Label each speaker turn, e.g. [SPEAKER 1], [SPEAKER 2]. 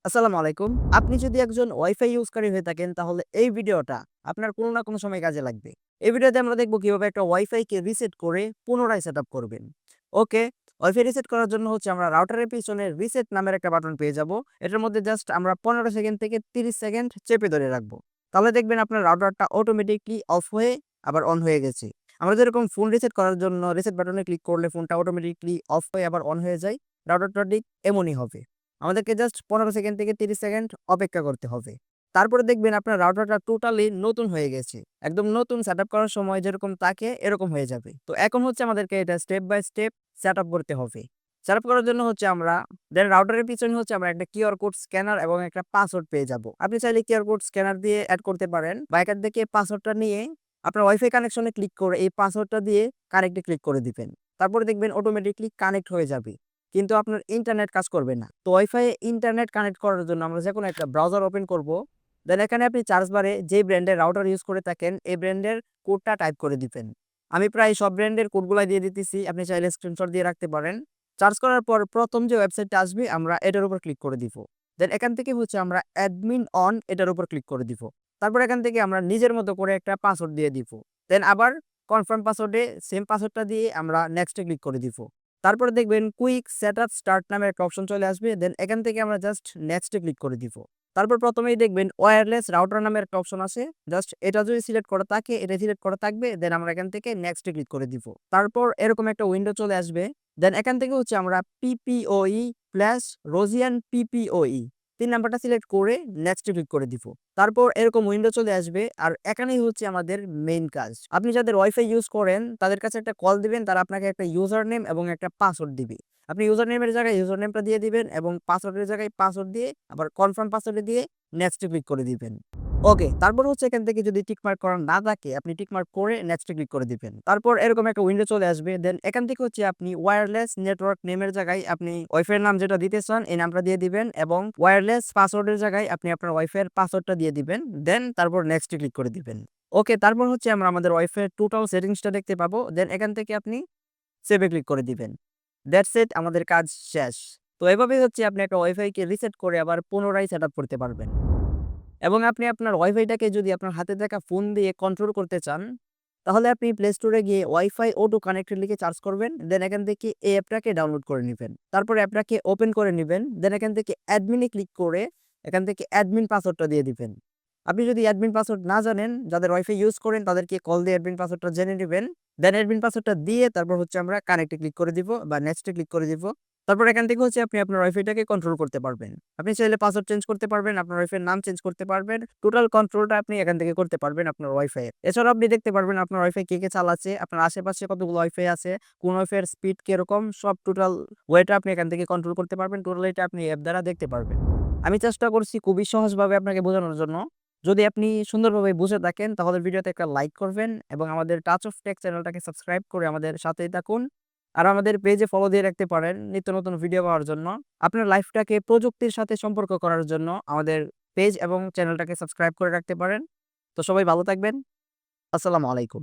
[SPEAKER 1] আসসালামু আলাইকুম। আপনি যদি একজন ওয়াইফাই ইউজকারী হয়ে থাকেন তাহলে এই ভিডিওটা আপনার কোনো না কোনো সময় কাজে লাগবে। এই ভিডিওতে আমরা দেখব কিভাবে একটা ওয়াইফাইকে রিসেট করে পুনরায় সেটআপ করবেন। ওকে, ওয়াইফাই রিসেট করার জন্য হচ্ছে আমরা রাউটারের পিছনে রিসেট নামের একটা বাটন পেয়ে যাব। এটার মধ্যে জাস্ট আমরা 15 সেকেন্ড থেকে 30 সেকেন্ড চেপে ধরে রাখবো। তাহলে দেখবেন আপনার রাউটারটা অটোমেটিকলি অফ হয়ে আবার অন হয়ে গেছে। আমরা যেরকম ফোন রিসেট করার জন্য রিসেট বাটনে ক্লিক করলে ফোনটা অটোমেটিকলি অফ হয়ে আবার অন হয়ে যায়। রাউটারটা ঠিক এমনই হবে। আমাদেরকে জাস্ট 15 সেকেন্ড থেকে 30 সেকেন্ড অপেক্ষা করতে হবে। তারপরে দেখবেন আপনার রাউটারটা টোটালি নতুন হয়ে গেছে। একদম নতুন সেটআপ করার সময় যেরকম থাকে এরকম হয়ে যাবে। তো এখন হচ্ছে আমাদেরকে এটা স্টেপ বাই স্টেপ সেটআপ করতে হবে। সেটআপ করার জন্য হচ্ছে আমরা রাউটারের পিছনে হচ্ছে আমরা একটা কিউআর কোড স্ক্যানার এবং একটা পাসওয়ার্ড পেয়ে যাব। আপনি চাইলে কিউআর কোড স্ক্যানার দিয়ে এড করতে পারেন বা এখান থেকে পাসওয়ার্ডটা নিয়ে আপনার ওয়াইফাই কানেকশনে ক্লিক করে এই পাসওয়ার্ডটা দিয়ে কানেক্টে ক্লিক করে দিবেন। তারপরে দেখবেন অটোমেটিকলি কানেক্ট হয়ে যাবে। কিন্তু আপনার ইন্টারনেট কাজ করবে না। তো ওয়াইফাই ইন্টারনেট কানেক্ট করার জন্য আমরা যেকোনো একটা ব্রাউজার ওপেন করব। দেন এখানে আপনি সার্চ বারে যে ব্র্যান্ডের রাউটার ইউজ করে থাকেন এই ব্র্যান্ডের কোডটা টাইপ করে দিবেন। আমি প্রায় সব ব্র্যান্ডের কোডগুলাই দিয়ে দিতেছি। আপনি চাইলে স্ক্রিনশট দিয়ে রাখতে পারেন। সার্চ করার পর প্রথম যে ওয়েবসাইটটা আসবে আমরা এটার উপর ক্লিক করে দিব। দেন এখান থেকে হচ্ছে আমরা অ্যাডমিন অন এটার উপর ক্লিক করে দিব। তারপর এখান থেকে আমরা নিজের মতো করে একটা পাসওয়ার্ড দিয়ে দিব। দেন আবার কনফার্ম পাসওয়ার্ডে সেম পাসওয়ার্ডটা দিয়ে আমরা নেক্সট এ ক্লিক করে দিব। তারপরে দেখবেন কুইক সেটআপ স্টার্ট নামের একটা অপশন চলে আসবে। দেন এখান থেকে আমরা জাস্ট নেক্সট এ ক্লিক করে দিব। তারপর প্রথমেই দেখবেন ওয়্যারলেস রাউটার নামের একটা অপশন আছে। জাস্ট এটা যদি সিলেক্ট করা থাকে এটা সিলেক্ট করা থাকবে। দেন আমরা এখান থেকে নেক্সট এ ক্লিক করে দিব। তারপর এরকম একটা উইন্ডো চলে আসবে। দেন এখান থেকে হচ্ছে আমরা পিপিওই প্লাস রোজিয়ান পিপিওই ৩ নাম্বারটা সিলেক্ট করে নেক্সট এ ক্লিক করে দিব। তারপর এরকম উইন্ডো চলে আসবে আর এখানেই হচ্ছে আমাদের মেইন কাজ। আপনি যাদের ওয়াইফাই ইউজ করেন তাদের কাছে একটা কল দিবেন, তারা আপনাকে একটা ইউজার নেম এবং একটা পাসওয়ার্ড দিবে। আপনি ইউজার নেমের জায়গায় ইউজার নেমটা দিয়ে দিবেন এবং পাসওয়ার্ডের জায়গায় পাসওয়ার্ড দিয়ে আবার কনফার্ম পাসওয়ার্ডে দিয়ে নেক্সট এ ক্লিক করে দিবেন। ওকে, তারপর হচ্ছে এখান থেকে যদি টিক মার্ক করা না থাকে আপনি টিক মার্ক করে নেক্সট এ ক্লিক করে দিবেন। তারপর এরকম একটা উইন্ডো চলে আসবে। দেন এখান থেকে হচ্ছে আপনি ওয়্যারলেস নেটওয়ার্ক নেমের জায়গায় আপনি ওয়াইফাই এর নাম যেটা দিতে চান এই নামটা দিয়ে দিবেন এবং ওয়্যারলেস পাসওয়ার্ডের জায়গায় আপনি আপনার ওয়াইফাই এর পাসওয়ার্ডটা দিয়ে দিবেন। দেন তারপর নেক্সট এ ক্লিক করে দিবেন। ওকে, তারপর হচ্ছে আমরা আমাদের ওয়াইফাই এর টোটাল সেটিংসটা দেখতে পাবো। দেন এখান থেকে আপনি সেভ এ ক্লিক করে দিবেন। দ্যাটস ইট, আমাদের কাজ শেষ। তো এভাবেই হচ্ছে আপনি একটা ওয়াইফাইকে রিসেট করে আবার পুনরায় সেটআপ করতে পারবেন। এবং আপনি আপনার ওয়াইফাইটাকে যদি আপনার হাতে থাকা ফোন দিয়ে কন্ট্রোল করতে চান, তাহলে আপনি প্লে স্টোরে গিয়ে ওয়াইফাই অটো কানেক্টেড লিখে সার্চ করবেন। দেন এখান থেকে এই অ্যাপটাকে ডাউনলোড করে নিবেন। তারপর অ্যাপটাকে ওপেন করে নিবেন। দেন এখান থেকে অ্যাডমিনে ক্লিক করে এখান থেকে অ্যাডমিন পাসওয়ার্ডটা দিয়ে দিবেন। আপনি যদি অ্যাডমিন পাসওয়ার্ড না জানেন, যাদের ওয়াইফাই ইউজ করেন তাদেরকে কল দিয়ে অ্যাডমিন পাসওয়ার্ডটা জেনে নিবেন। দেন অ্যাডমিন পাসওয়ার্ডটা দিয়ে তারপর হচ্ছে আমরা কানেক্টে ক্লিক করে দিব বা নেক্সট এ ক্লিক করে দিব। তারপর এখান থেকে হচ্ছে আপনি আপনার ওয়াইফাইটাকে কন্ট্রোল করতে পারবেন। আপনি চাইলে পাসওয়ার্ড চেঞ্জ করতে পারবেন, আপনার ওয়াইফাই এর নাম চেঞ্জ করতে পারবেন। টোটাল কন্ট্রোলটা আপনি এখান থেকে করতে পারবেন আপনার ওয়াইফাই এর। এছাড়াও আপনি দেখতে পারবেন আপনার ওয়াইফাই কে চালাচ্ছে, আপনার আশেপাশে কতগুলো ওয়াইফাই আছে, কোন ওয়াইফাই এর স্পিড কিরকম সব টোটাল ওয়েটা আপনি এখান থেকে কন্ট্রোল করতে পারবেন। টোটাল এটা আপনি অ্যাপ দ্বারা দেখতে পারবেন। আমি চেষ্টা করছি খুবই সহজভাবে আপনাকে বোঝানোর জন্য। যদি আপনি সুন্দরভাবে বুঝে থাকেন তাহলে ভিডিওতে একটা লাইক করবেন এবং আমাদের টাচ অফ টেক চ্যানেলটাকে সাবস্ক্রাইব করে আমাদের সাথেই থাকুন। আর আমাদের পেজে ফলো দিয়ে রাখতে পারেন নিত্য নতুন ভিডিও পাওয়ার জন্য। আপনার লাইফটাকে প্রযুক্তির সাথে সম্পর্ক করার জন্য আমাদের পেজ এবং চ্যানেলটাকে সাবস্ক্রাইব করে রাখতে পারেন। তো সবাই ভালো থাকবেন। আসসালামু আলাইকুম।